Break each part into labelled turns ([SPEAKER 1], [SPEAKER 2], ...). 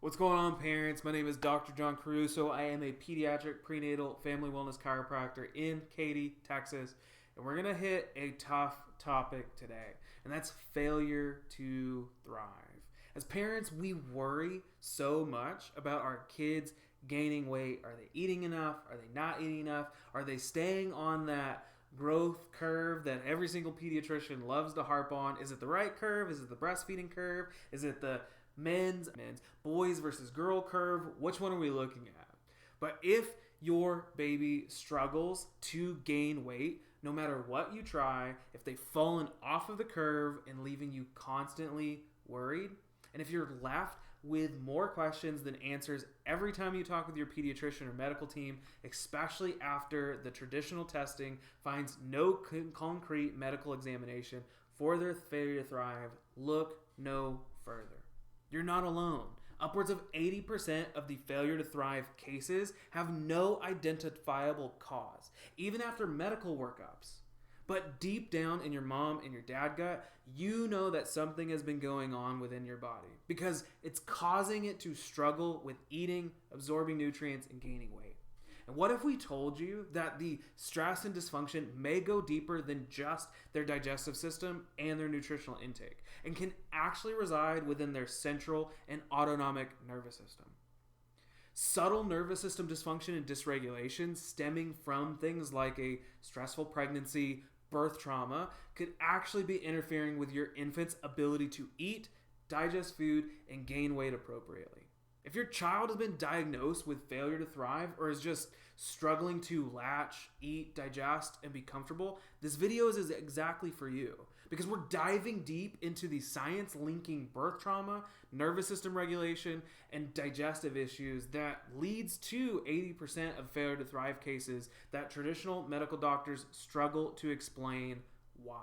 [SPEAKER 1] What's going on, parents? My name is Dr. John Caruso. I am a pediatric prenatal family wellness chiropractor in Katy, Texas. And we're going to hit a tough topic today, and that's failure to thrive. As parents, we worry so much about our kids gaining weight. Are they eating enough? Are they not eating enough? Are they staying on that growth curve that every single pediatrician loves to harp on? Is it the right curve? Is it the breastfeeding curve? Is it the men's boys versus girl curve? Which one are we looking at? But if your baby struggles to gain weight, no matter what you try, if they've fallen off of the curve and leaving you constantly worried, and if you're left with more questions than answers every time you talk with your pediatrician or medical team, especially after the traditional testing finds no concrete medical examination for their failure to thrive, look no further. You're not alone. Upwards of 80% of the failure to thrive cases have no identifiable cause, even after medical workups. But deep down in your mom and your dad gut, you know that something has been going on within your body because it's causing it to struggle with eating, absorbing nutrients, and gaining weight. And what if we told you that the stress and dysfunction may go deeper than just their digestive system and their nutritional intake and can actually reside within their central and autonomic nervous system? Subtle nervous system dysfunction and dysregulation stemming from things like a stressful pregnancy, birth trauma, could actually be interfering with your infant's ability to eat, digest food, and gain weight appropriately. If your child has been diagnosed with failure to thrive or is just struggling to latch, eat, digest, and be comfortable, this video is exactly for you because we're diving deep into the science linking birth trauma, nervous system regulation, and digestive issues that leads to 80% of failure to thrive cases that traditional medical doctors struggle to explain why.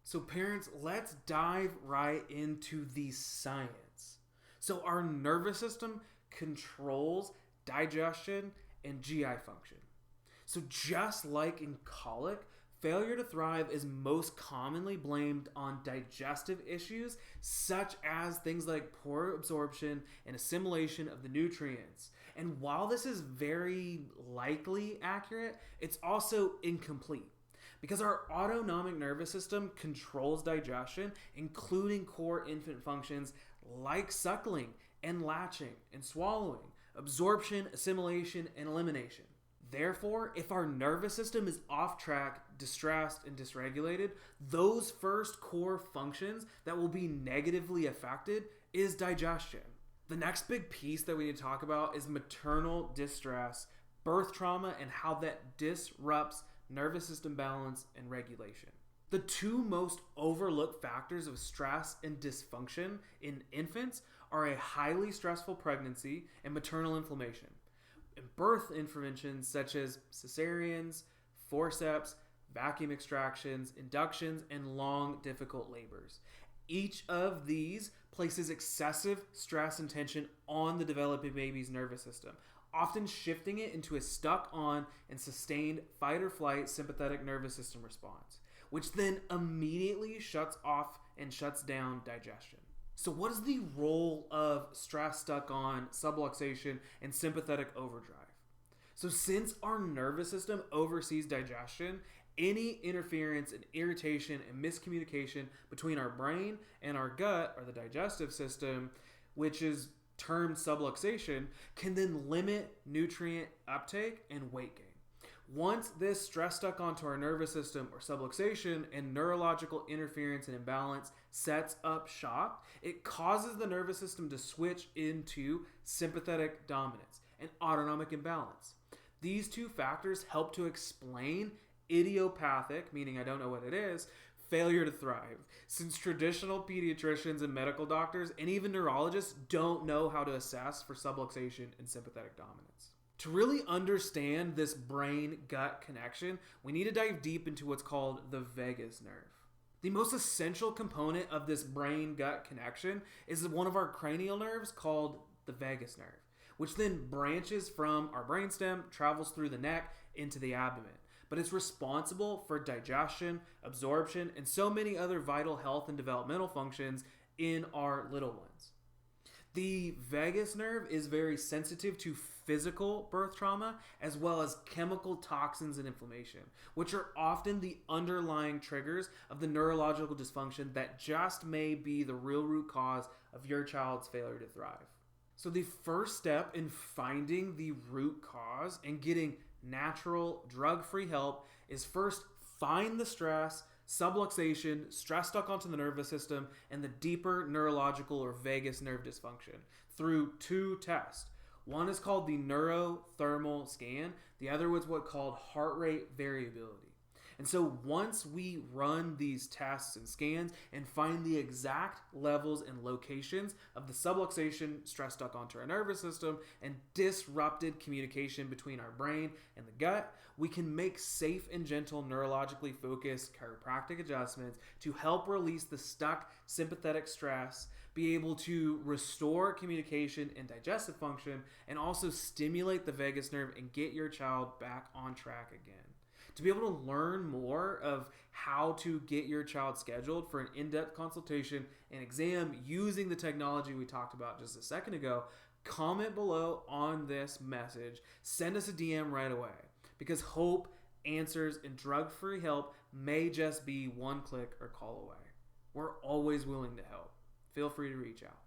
[SPEAKER 1] So parents, let's dive right into the science. So our nervous system controls digestion and GI function. So just like in colic, failure to thrive is most commonly blamed on digestive issues such as things like poor absorption and assimilation of the nutrients. And while this is very likely accurate, it's also incomplete, because our autonomic nervous system controls digestion, including core infant functions like suckling and latching and swallowing, absorption, assimilation, and elimination. Therefore, if our nervous system is off track, distressed, and dysregulated, those first core functions that will be negatively affected is digestion. The next big piece that we need to talk about is maternal distress, birth trauma, and how that disrupts nervous system balance and regulation. The two most overlooked factors of stress and dysfunction in infants are a highly stressful pregnancy and maternal inflammation. And birth interventions such as cesareans, forceps, vacuum extractions, inductions, and long, difficult labors. Each of these places excessive stress and tension on the developing baby's nervous system, often shifting it into a stuck-on and sustained fight or flight sympathetic nervous system response, which then immediately shuts off and shuts down digestion. So what is the role of stress stuck-on, subluxation, and sympathetic overdrive? So since our nervous system oversees digestion, any interference and irritation and miscommunication between our brain and our gut, or the digestive system, which is termed subluxation, can then limit nutrient uptake and weight gain. Once this stress stuck onto our nervous system or subluxation and neurological interference and imbalance sets up shop, it causes the nervous system to switch into sympathetic dominance and autonomic imbalance. These two factors help to explain idiopathic, meaning I don't know what it is, failure to thrive, since traditional pediatricians and medical doctors and even neurologists don't know how to assess for subluxation and sympathetic dominance. To really understand this brain-gut connection, we need to dive deep into what's called the vagus nerve. The most essential component of this brain-gut connection is one of our cranial nerves called the vagus nerve, which then branches from our brainstem, travels through the neck into the abdomen. But it's responsible for digestion, absorption, and so many other vital health and developmental functions in our little ones. The vagus nerve is very sensitive to physical birth trauma as well as chemical toxins and inflammation, which are often the underlying triggers of the neurological dysfunction that just may be the real root cause of your child's failure to thrive. So the first step in finding the root cause and getting natural, drug-free help is first find the stress, subluxation, stress stuck onto the nervous system, and the deeper neurological or vagus nerve dysfunction through two tests. One is called the neurothermal scan. The other was what's called heart rate variability. And so once we run these tests and scans and find the exact levels and locations of the subluxation stress stuck onto our nervous system and disrupted communication between our brain and the gut, we can make safe and gentle neurologically focused chiropractic adjustments to help release the stuck sympathetic stress, be able to restore communication and digestive function, and also stimulate the vagus nerve and get your child back on track again. To be able to learn more of how to get your child scheduled for an in-depth consultation and exam using the technology we talked about just a second ago, comment below on this message. Send us a DM right away, because hope, answers, and drug-free help may just be one click or call away. We're always willing to help. Feel free to reach out.